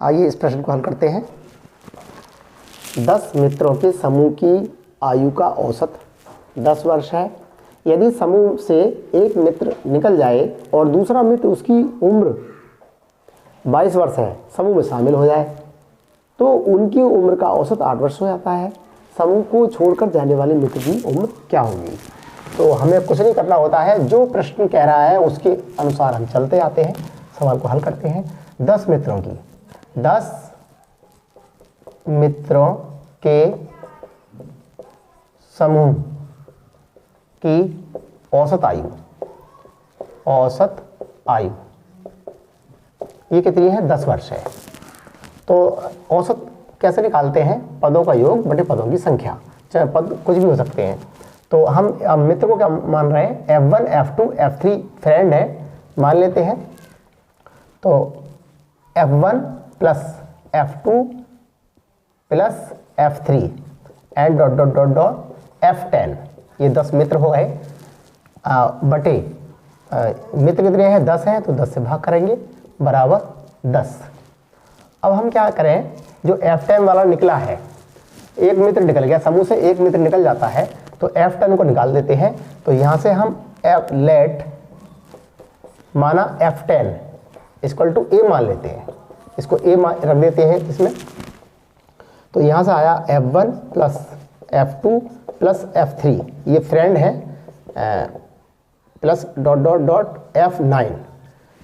आइए इस प्रश्न को हल करते हैं। 10 मित्रों के समूह की आयु का औसत 10 वर्ष है। यदि समूह से एक मित्र निकल जाए और दूसरा मित्र उसकी उम्र 22 वर्ष है, समूह में शामिल हो जाए, तो उनकी उम्र का औसत 8 वर्ष हो जाता है। समूह को छोड़कर जाने वाले मित्र की उम्र क्या होगी? तो हमें कुछ नहीं करना होता है, जो प्रश्न कह रहा है उसके अनुसार हम चलते आते हैं, सवाल को हल करते हैं। 10 मित्रों के समूह की औसत आयु ये कितनी है? 10 वर्ष है। तो औसत कैसे निकालते हैं? पदों का योग बटे पदों की संख्या, चाहे पद कुछ भी हो सकते हैं। तो हम मित्र को क्या मान रहे हैं? F1 F2 F3 फ्रेंड है, मान लेते हैं। तो F1 plus F2 plus F3 and dot dot dot dot F10, ये 10 मित्र हो गए। बटे मित्र कितने हैं? 10 हैं, तो 10 से भाग करेंगे बराबर 10। अब हम क्या करें? जो F10 वाला निकला है, एक मित्र निकल गया, समूह से एक मित्र निकल जाता है, तो F10 को निकाल देते हैं। तो यहाँ से हम लेट माना F10 इक्वल टू A मान लेते हैं, इसको A रख देते हैं इसमें। तो यहाँ से आया F1 plus F2 plus F3, ये फ्रेंड है, plus dot dot dot F9,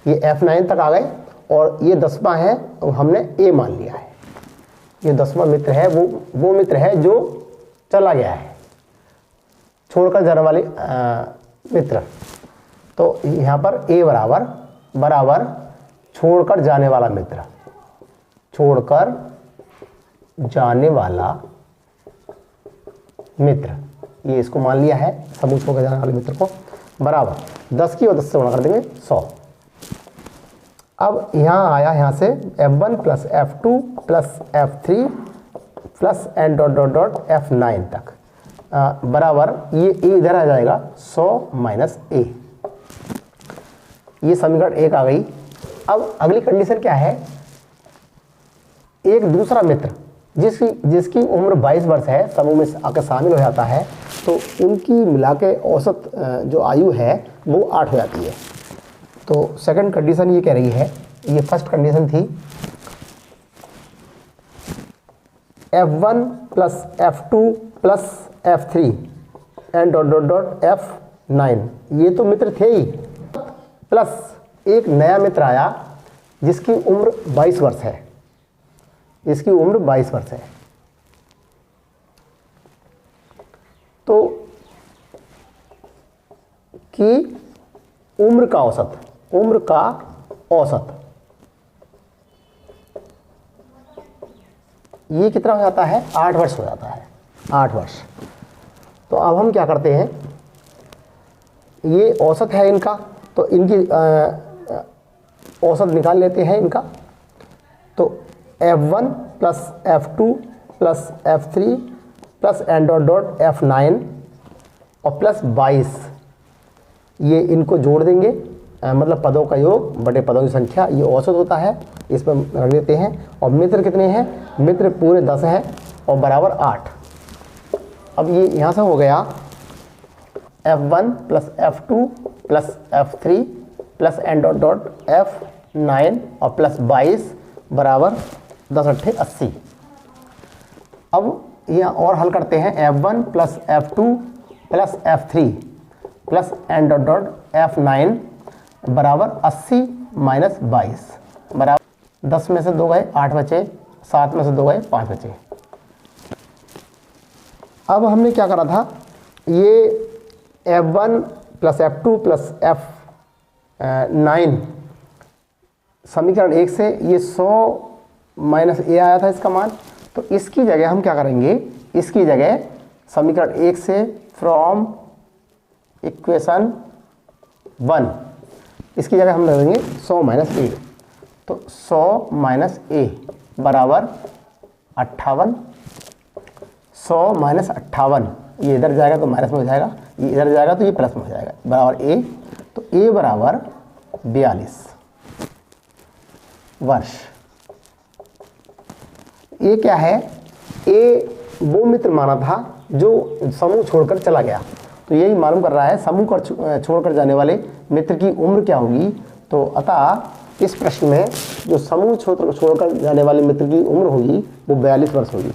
ये F9 तक आ गए। और ये 10वां है, तो हमने A मान लिया है। ये 10वां मित्र है, वो मित्र है जो चला गया है, छोड़कर जाने वाले मित्र। तो यहाँ पर A बराबर छोड़कर जाने वाला मित्र, छोड़कर जाने वाला मित्र, ये इसको मान लिया है, समूह छोड़कर जाने वाले मित्र को, बराबर 10 की और 10 से गुणा कर देंगे 100। अब यहाँ आया, यहाँ से F1 plus F2 plus F3 plus and dot dot dot F9 तक, बराबर ये A इधर आ जाएगा 100 माइनस A, ये समीकरण 1 आ गई। अब अगली कंडीशन क्या है? एक दूसरा मित्र जिसकी उम्र 22 वर्ष है, समूह में आकर शामिल हो जाता है, तो उनकी मिला के औसत जो आयु है वो 8 हो जाती है। तो सेकंड कंडीशन ये कह रही है, ये फर्स्ट कंडीशन थी, F1 plus F2 plus F3 and dot dot dot F9, ये तो मित्र थे ही, प्लस एक नया मित्र आया जिसकी उम्र 22 वर्ष है, इसकी उम्र 22 वर्ष है। तो की उम्र का औसत ये कितना हो जाता है? 8 वर्ष हो जाता है, 8 वर्ष। तो अब हम क्या करते हैं? ये औसत है इनका, तो इनकी औसत निकाल लेते हैं इनका। तो F1 plus F2 plus F3 plus and dot dot F9 और प्लस 22, ये इनको जोड़ देंगे, मतलब पदों का योग बटे पदों की संख्या, ये औसत होता है, इस पर रख देते हैं। और मित्र कितने हैं? मित्र पूरे 10 हैं और बराबर 8। अब ये यहाँ से हो गया F1 plus F2 plus F3 plus and dot dot F9 और प्लस 22 बराबर 10 अट्ठे 80। अब यहाँ और हल करते हैं, F1 plus F2 plus F3 plus and dot dot F9 बराबर 80 माइनस 22 बराबर 10 में से 2 गए 8 बचे, 7 में से 2 गए 5 बचे। अब हमने क्या करा था? ये F1 plus F2 plus F9 समीकरण 1 से ये 100 माइनस A आया था इसका मान, तो इसकी जगह हम क्या करेंगे? इसकी जगह समीकरण 1 से फ्रॉम इक्वेशन 1, इसकी जगह हम लगाएंगे 100 माइनस A। तो 100 माइनस A बराबर 58, 100 माइनस 58, ये इधर जाएगा तो माइनस में हो जाएगा, ये इधर जाएगा तो ये प्लस में हो जाएगा, बराबर A। तो A बराबर 42 वर्ष। ये क्या है, ए वो मित्र माना था जो समूह छोड़कर चला गया। तो यही मालूम कर रहा है समूह कर छोड़कर जाने वाले मित्र की उम्र क्या होगी। तो अतः इस प्रश्न में जो समूह छोड़कर जाने वाले मित्र की उम्र होगी वो 42 वर्ष होगी।